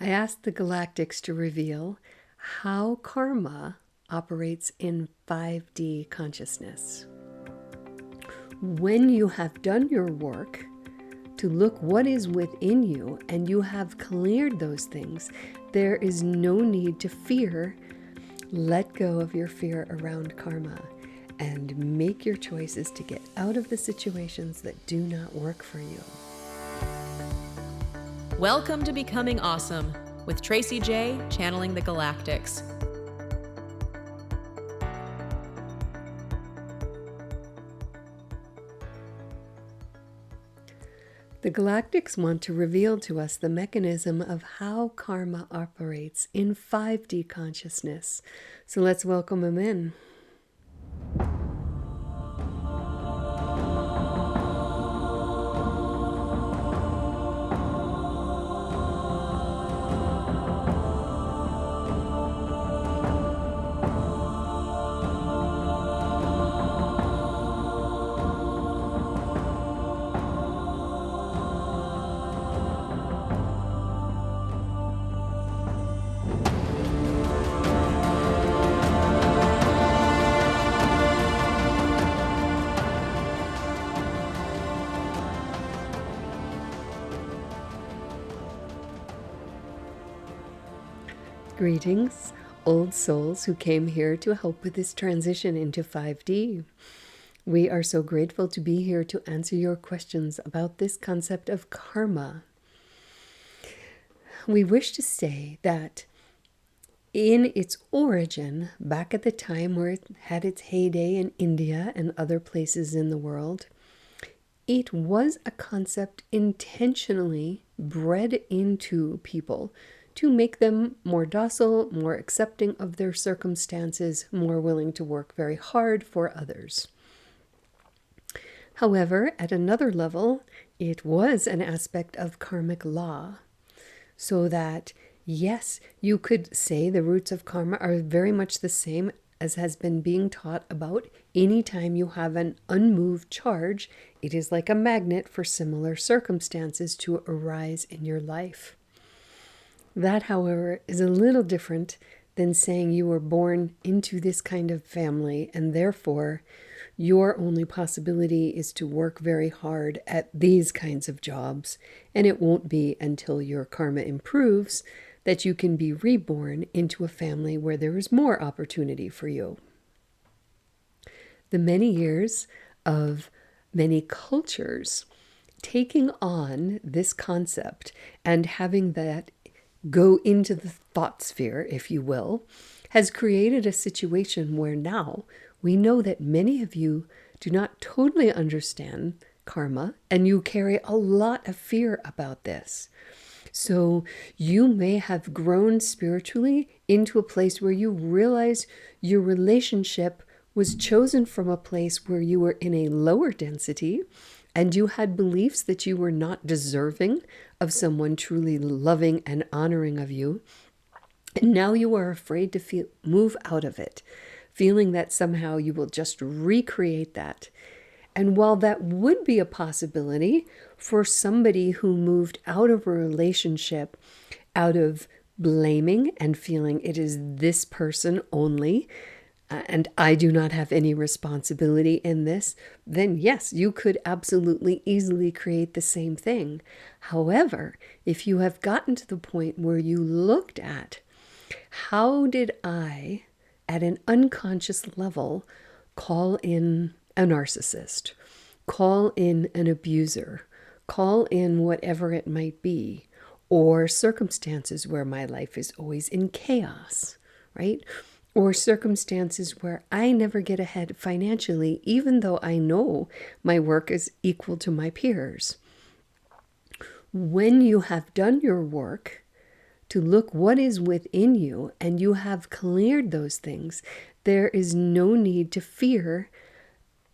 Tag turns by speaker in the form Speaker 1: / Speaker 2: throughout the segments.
Speaker 1: I asked the Galactics to reveal how karma operates in 5D consciousness. When you have done your work to look what is within you and you have cleared those things, there is no need to fear. Let go of your fear around karma and make your choices to get out of the situations that do not work for you.
Speaker 2: Welcome to Becoming Awesome with Tracy J, channeling the Galactics.
Speaker 1: The Galactics want to reveal to us the mechanism of how karma operates in 5D consciousness. So let's welcome them in. Greetings, old souls who came here to help with this transition into 5D. We are so grateful to be here to answer your questions about this concept of karma. We wish to say that in its origin, back at the time where it had its heyday in India and other places in the world, it was a concept intentionally bred into people to make them more docile, more accepting of their circumstances, more willing to work very hard for others. However, at another level, it was an aspect of karmic law, so that, yes, you could say the roots of karma are very much the same as has been being taught about. Anytime you have an unmoved charge, it is like a magnet for similar circumstances to arise in your life. That, however, is a little different than saying you were born into this kind of family and therefore your only possibility is to work very hard at these kinds of jobs, and it won't be until your karma improves that you can be reborn into a family where there is more opportunity for you. The many years of many cultures taking on this concept and having that go into the thought sphere, if you will, has created a situation where now we know that many of you do not totally understand karma and you carry a lot of fear about this. So you may have grown spiritually into a place where you realize your relationship was chosen from a place where you were in a lower density and you had beliefs that you were not deserving of someone truly loving and honoring of you. And now you are afraid to move out of it, feeling that somehow you will just recreate that. And while that would be a possibility for somebody who moved out of a relationship out of blaming and feeling it is this person only, and I do not have any responsibility in this, then yes, you could absolutely easily create the same thing. However, if you have gotten to the point where you looked at how did I, at an unconscious level, call in a narcissist, call in an abuser, call in whatever it might be, or circumstances where my life is always in chaos, right? Or circumstances where I never get ahead financially, even though I know my work is equal to my peers. When you have done your work to look what is within you and you have cleared those things, there is no need to fear,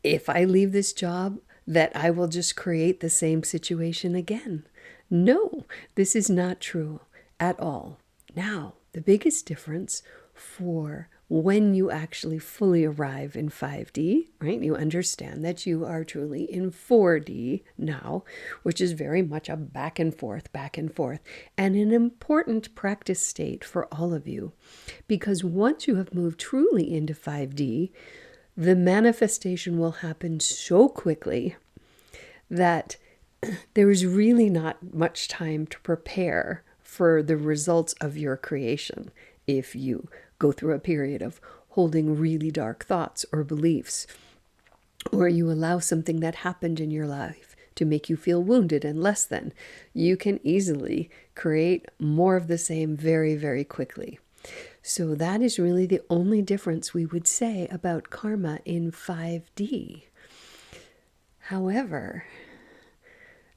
Speaker 1: if I leave this job, that I will just create the same situation again. No, this is not true at all. Now, the biggest difference for when you actually fully arrive in 5D, right? You understand that you are truly in 4D now, which is very much a back and forth, and an important practice state for all of you. Because once you have moved truly into 5D, the manifestation will happen so quickly that there is really not much time to prepare for the results of your creation if you go through a period of holding really dark thoughts or beliefs, or you allow something that happened in your life to make you feel wounded and less than. You can easily create more of the same very, very quickly. So that is really the only difference we would say about karma in 5D. However,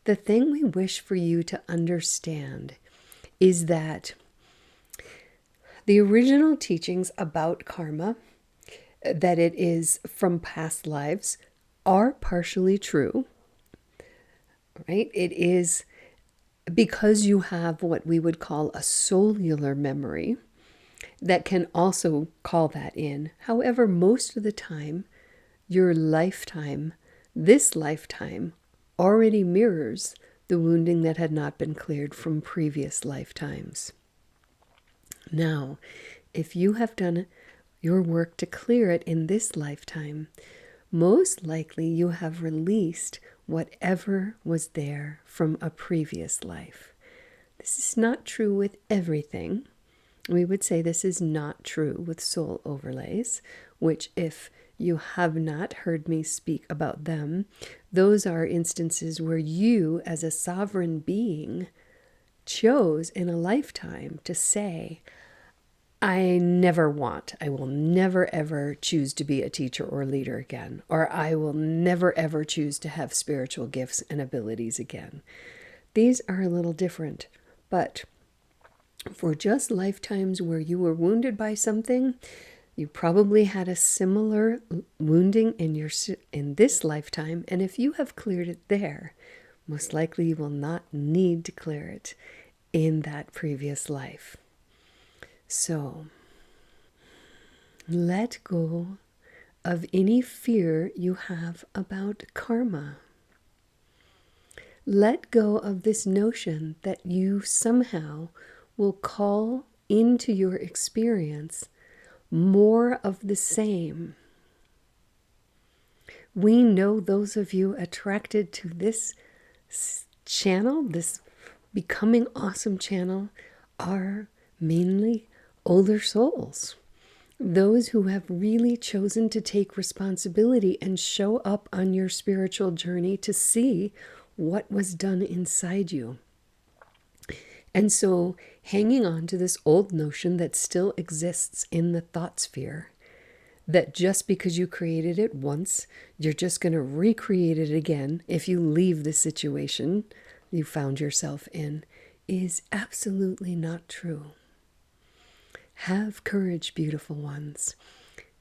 Speaker 1: the thing we wish for you to understand is that the original teachings about karma, that it is from past lives, are partially true, right? It is because you have what we would call a cellular memory that can also call that in. However, most of the time, your lifetime, this lifetime, already mirrors the wounding that had not been cleared from previous lifetimes. Now, if you have done your work to clear it in this lifetime, most likely you have released whatever was there from a previous life. This is not true with everything. We would say this is not true with soul overlays, which, if you have not heard me speak about them, those are instances where you, as a sovereign being, chose in a lifetime to say, I will never ever choose to be a teacher or leader again, or I will never ever choose to have spiritual gifts and abilities again. These are a little different, but for just lifetimes where you were wounded by something, you probably had a similar wounding in this lifetime, and if you have cleared it there, most likely you will not need to clear it in that previous life. So, let go of any fear you have about karma. Let go of this notion that you somehow will call into your experience more of the same. We know those of you attracted to this channel, this Becoming Awesome channel, are mainly older souls. Those who have really chosen to take responsibility and show up on your spiritual journey to see what was done inside you. And so hanging on to this old notion that still exists in the thought sphere, that just because you created it once, you're just going to recreate it again if you leave the situation you found yourself in, is absolutely not true. Have courage, beautiful ones.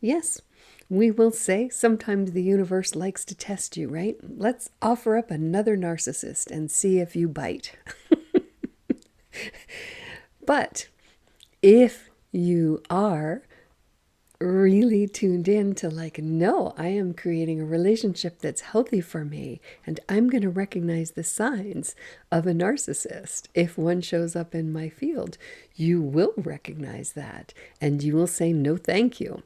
Speaker 1: Yes, we will say sometimes the universe likes to test you, right? Let's offer up another narcissist and see if you bite. But if you are really tuned in to no, I am creating a relationship that's healthy for me, and I'm going to recognize the signs of a narcissist. If one shows up in my field, you will recognize that, and you will say, no, thank you.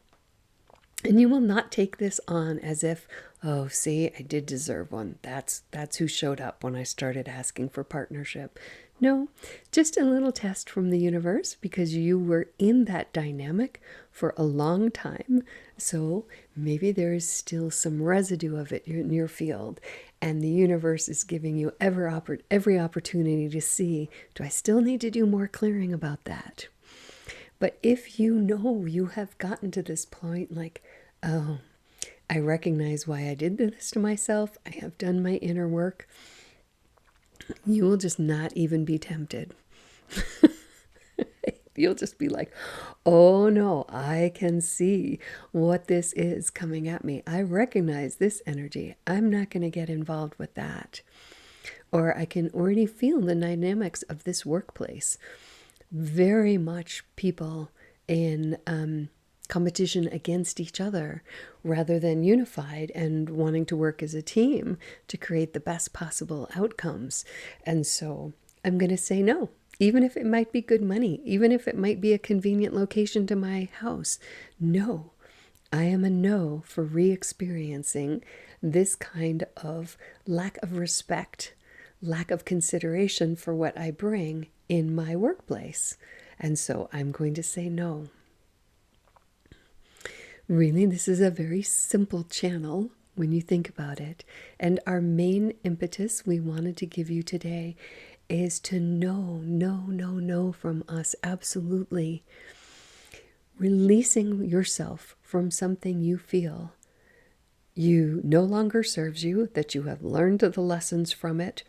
Speaker 1: And you will not take this on as if, oh, see, I did deserve one. That's who showed up when I started asking for partnership. No, just a little test from the universe, because you were in that dynamic for a long time. So maybe there is still some residue of it in your field, and the universe is giving you every opportunity to see, do I still need to do more clearing about that? But if you know you have gotten to this point, oh, I recognize why I did this to myself, I have done my inner work, you will just not even be tempted. You'll just be like, oh no, I can see what this is coming at me. I recognize this energy. I'm not going to get involved with that. Or I can already feel the dynamics of this workplace. Very much people in competition against each other rather than unified and wanting to work as a team to create the best possible outcomes. And so I'm going to say no, even if it might be good money, even if it might be a convenient location to my house. No, I am a no for re-experiencing this kind of lack of respect, lack of consideration for what I bring in my workplace. And so I'm going to say no. Really, this is a very simple channel when you think about it. And our main impetus we wanted to give you today is to know from us, absolutely. Releasing yourself from something you feel you no longer serves you, that you have learned the lessons from it,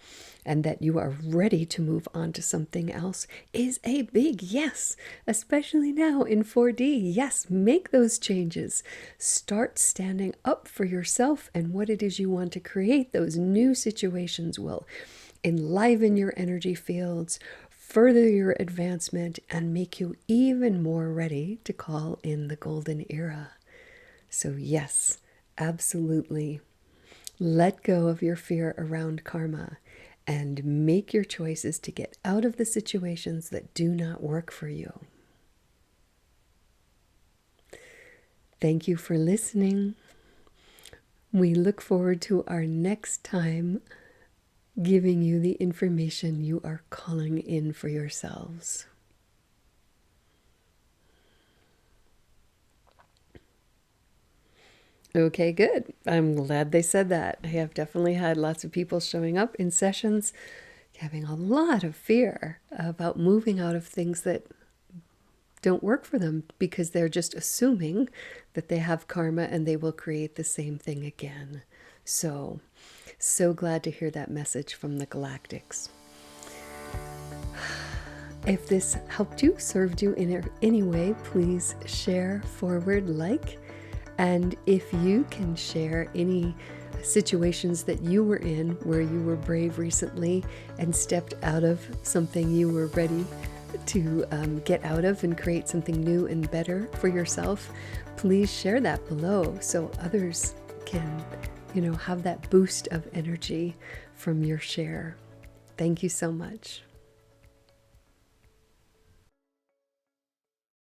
Speaker 1: and that you are ready to move on to something else is a big yes, especially now in 4D. Yes, make those changes. Start standing up for yourself and what it is you want to create. Those new situations will enliven your energy fields, further your advancement, and make you even more ready to call in the golden era. So yes, absolutely. Let go of your fear around karma and make your choices to get out of the situations that do not work for you. Thank you for listening. We look forward to our next time giving you the information you are calling in for yourselves. Okay, good. I'm glad they said that. I have definitely had lots of people showing up in sessions having a lot of fear about moving out of things that don't work for them because they're just assuming that they have karma and they will create the same thing again. So glad to hear that message from the Galactics. If this helped you, served you in any way, please share, forward, like. And if you can share any situations that you were in where you were brave recently and stepped out of something you were ready to get out of and create something new and better for yourself, please share that below so others can, have that boost of energy from your share. Thank you so much.